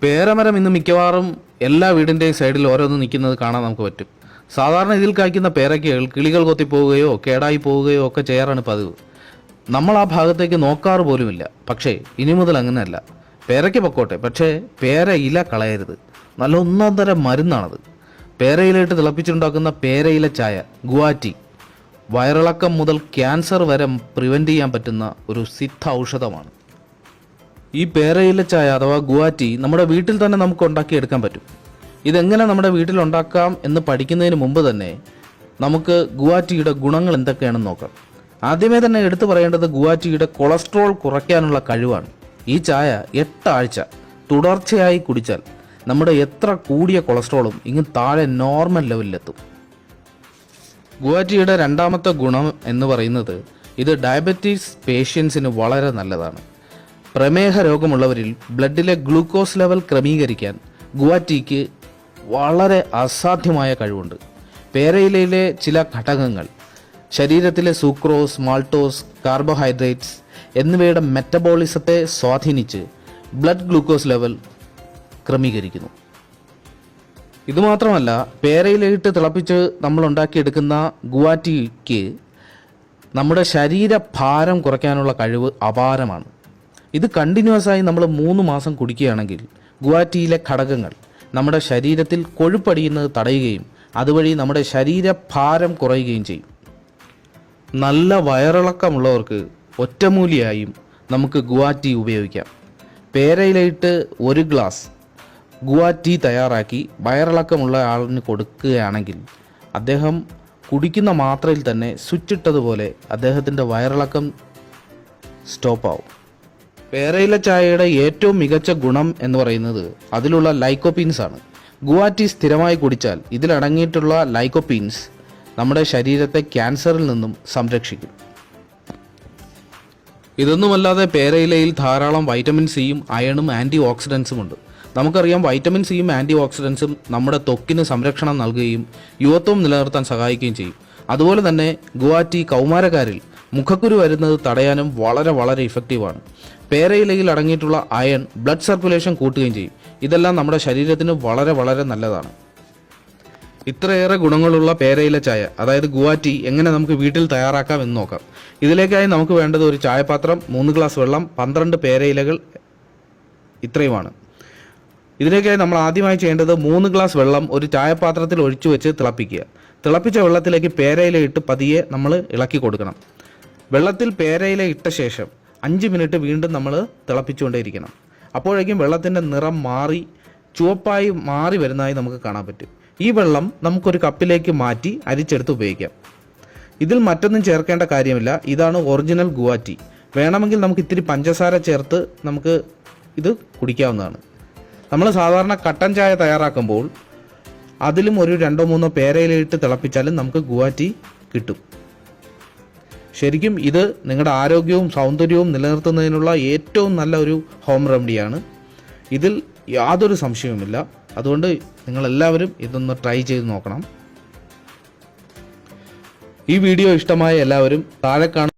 പേരമരം ഇന്ന് മിക്കവാറും എല്ലാ വീടിൻ്റെയും സൈഡിൽ ഓരോന്ന് നിൽക്കുന്നത് കാണാൻ നമുക്ക് പറ്റും. സാധാരണ ഇതിൽ കായ്ക്കുന്ന പേരയ്ക്കകൾ കിളികൾ കൊത്തിപ്പോവുകയോ കേടായി പോവുകയോ ഒക്കെ ചെയ്യാറാണ് പതിവ്. നമ്മൾ ആ ഭാഗത്തേക്ക് നോക്കാറ് പോലുമില്ല. പക്ഷേ ഇനി മുതൽ അങ്ങനെയല്ല. പേരയ്ക്ക് പൊക്കോട്ടെ, പക്ഷേ പേര ഇല കളയരുത്. നല്ല ഒന്നാന്തര മരുന്നാണത്. പേരയിലയിട്ട് തിളപ്പിച്ചുണ്ടാക്കുന്ന പേരയില ചായ, ഗുവാറ്റി, വയറിളക്കം മുതൽ ക്യാൻസർ വരെ പ്രിവെൻറ്റ് ചെയ്യാൻ പറ്റുന്ന ഒരു സിദ്ധ ഔഷധമാണ്. ഈ പേരയില ചായ അഥവാ ഗുവാറ്റി നമ്മുടെ വീട്ടിൽ തന്നെ നമുക്ക് ഉണ്ടാക്കിയെടുക്കാൻ പറ്റും. ഇതെങ്ങനെ നമ്മുടെ വീട്ടിൽ ഉണ്ടാക്കാം എന്ന് പഠിക്കുന്നതിന് മുമ്പ് തന്നെ നമുക്ക് ഗുവാറ്റിയുടെ ഗുണങ്ങൾ എന്തൊക്കെയാണെന്ന് നോക്കാം. ആദ്യമേ തന്നെ എടുത്തു പറയേണ്ടത് ഗുവാറ്റിയുടെ കൊളസ്ട്രോൾ കുറയ്ക്കാനുള്ള കഴിവാണ്. ഈ ചായ 8 ആഴ്ച തുടർച്ചയായി കുടിച്ചാൽ നമ്മുടെ എത്ര കൂടിയ കൊളസ്ട്രോളും ഇങ്ങ് താഴെ നോർമൽ ലെവലിലെത്തും. ഗുവാറ്റിയുടെ രണ്ടാമത്തെ ഗുണം എന്ന് പറയുന്നത് ഇത് ഡയബറ്റീസ് പേഷ്യൻസിന് വളരെ നല്ലതാണ്. പ്രമേഹ രോഗമുള്ളവരിൽ ബ്ലഡിലെ ഗ്ലൂക്കോസ് ലെവൽ ക്രമീകരിക്കാൻ ഗുവാറ്റിക്ക് വളരെ അസാധ്യമായ കഴിവുണ്ട്. പേരയിലയിലെ ചില ഘടകങ്ങൾ ശരീരത്തിലെ സൂക്രോസ്, മാൾട്ടോസ്, കാർബോഹൈഡ്രേറ്റ്സ് എന്നിവയുടെ മെറ്റബോളിസത്തെ സ്വാധീനിച്ച് ബ്ലഡ് ഗ്ലൂക്കോസ് ലെവൽ ക്രമീകരിക്കുന്നു. ഇതുമാത്രമല്ല, പേരയിലയിട്ട് തിളപ്പിച്ച് നമ്മൾ ഉണ്ടാക്കിയെടുക്കുന്ന ഗുവാറ്റിക്ക് നമ്മുടെ ശരീരഭാരം കുറയ്ക്കാനുള്ള കഴിവ് അപാരമാണ്. ഇത് കണ്ടിന്യൂസ് ആയി നമ്മൾ 3 മാസം കുടിക്കുകയാണെങ്കിൽ ഗുവാറ്റിയിലെ ഘടകങ്ങൾ നമ്മുടെ ശരീരത്തിൽ കൊഴുപ്പടിയുന്നത് തടയുകയും അതുവഴി നമ്മുടെ ശരീരഭാരം കുറയുകയും ചെയ്യും. നല്ല വയറിളക്കമുള്ളവർക്ക് ഒറ്റമൂലിയായും നമുക്ക് ഗുവാറ്റി ഉപയോഗിക്കാം. പേരയിലയിട്ട് 1 ഗ്ലാസ് ഗുവാറ്റി തയ്യാറാക്കി വയറിളക്കമുള്ള ആളിന് കൊടുക്കുകയാണെങ്കിൽ അദ്ദേഹം കുടിക്കുന്ന മാത്രയിൽ തന്നെ സ്വിച്ചിട്ടതുപോലെ അദ്ദേഹത്തിൻ്റെ വയറിളക്കം സ്റ്റോപ്പാവും. പേരയില ചായയുടെ ഏറ്റവും മികച്ച ഗുണം എന്ന് പറയുന്നത് അതിലുള്ള ലൈക്കോപീൻസ് ആണ്. ഗുവാറ്റി സ്ഥിരമായി കുടിച്ചാൽ ഇതിലടങ്ങിയിട്ടുള്ള ലൈക്കോപീൻസ് നമ്മുടെ ശരീരത്തെ ക്യാൻസറിൽ നിന്നും സംരക്ഷിക്കും. ഇതൊന്നുമല്ലാതെ പേരയിലയിൽ ധാരാളം വൈറ്റമിൻ സിയും അയണും ആൻറ്റി ഓക്സിഡൻസും ഉണ്ട്. നമുക്കറിയാം, വൈറ്റമിൻ സിയും ആൻറ്റി ഓക്സിഡൻസും നമ്മുടെ ത്വക്കിന് സംരക്ഷണം നൽകുകയും യുവത്വം നിലനിർത്താൻ സഹായിക്കുകയും ചെയ്യും. അതുപോലെ തന്നെ ഗുവാറ്റി കൗമാരക്കാരിൽ മുഖക്കുരു വരുന്നത് തടയാനും വളരെ ഇഫക്റ്റീവാണ്. പേരയിലയിൽ അടങ്ങിയിട്ടുള്ള അയൺ ബ്ലഡ് സർക്കുലേഷൻ കൂട്ടുകയും ചെയ്യും. ഇതെല്ലാം നമ്മുടെ ശരീരത്തിന് വളരെ നല്ലതാണ്. ഇത്രയേറെ ഗുണങ്ങളുള്ള പേരയില ചായ അതായത് ഗുവാറ്റി എങ്ങനെ നമുക്ക് വീട്ടിൽ തയ്യാറാക്കാം എന്ന് നോക്കാം. ഇതിലേക്കായി നമുക്ക് വേണ്ടത് ഒരു ചായപാത്രം, 3 ഗ്ലാസ് വെള്ളം, 12 പേരയിലകൾ, ഇത്രയുമാണ്. ഇതിലേക്കായി നമ്മൾ ആദ്യമായി ചെയ്യേണ്ടത് 3 ഗ്ലാസ് വെള്ളം ഒരു ചായപാത്രത്തിൽ ഒഴിച്ചു വെച്ച് തിളപ്പിക്കുക. തിളപ്പിച്ച വെള്ളത്തിലേക്ക് പേരയില ഇട്ട് പതിയെ നമ്മൾ ഇളക്കി കൊടുക്കണം. വെള്ളത്തിൽ പേരയില ഇട്ട ശേഷം 5 മിനിറ്റ് വീണ്ടും നമ്മൾ തിളപ്പിച്ചുകൊണ്ടേയിരിക്കണം. അപ്പോഴേക്കും വെള്ളത്തിൻ്റെ നിറം മാറി ചുവപ്പായി മാറി വരുന്നതായി നമുക്ക് കാണാൻ പറ്റും. ഈ വെള്ളം നമുക്കൊരു കപ്പിലേക്ക് മാറ്റി അരിച്ചെടുത്ത് ഉപയോഗിക്കാം. ഇതിൽ മറ്റൊന്നും ചേർക്കേണ്ട കാര്യമില്ല. ഇതാണ് ഒറിജിനൽ ഗുവാറ്റി. വേണമെങ്കിൽ നമുക്ക് ഇത്തിരി പഞ്ചസാര ചേർത്ത് നമുക്ക് ഇത് കുടിക്കാവുന്നതാണ്. നമ്മൾ സാധാരണ കട്ടൻ ചായ തയ്യാറാക്കുമ്പോൾ അതിലും ഒരു 2-3 പേരയിലിട്ട് തിളപ്പിച്ചാലും നമുക്ക് ഗുവാറ്റി കിട്ടും. ശരിക്കും ഇത് നിങ്ങളുടെ ആരോഗ്യവും സൗന്ദര്യവും നിലനിർത്തുന്നതിനുള്ള ഏറ്റവും നല്ല ഒരു ഹോം റെമഡിയാണ്. ഇതിൽ യാതൊരു സംശയവുമില്ല. അതുകൊണ്ട് നിങ്ങളെല്ലാവരും ഇതൊന്ന് ട്രൈ ചെയ്ത് നോക്കണം. ഈ വീഡിയോ ഇഷ്ടമായ എല്ലാവരും താഴെ കാണുന്ന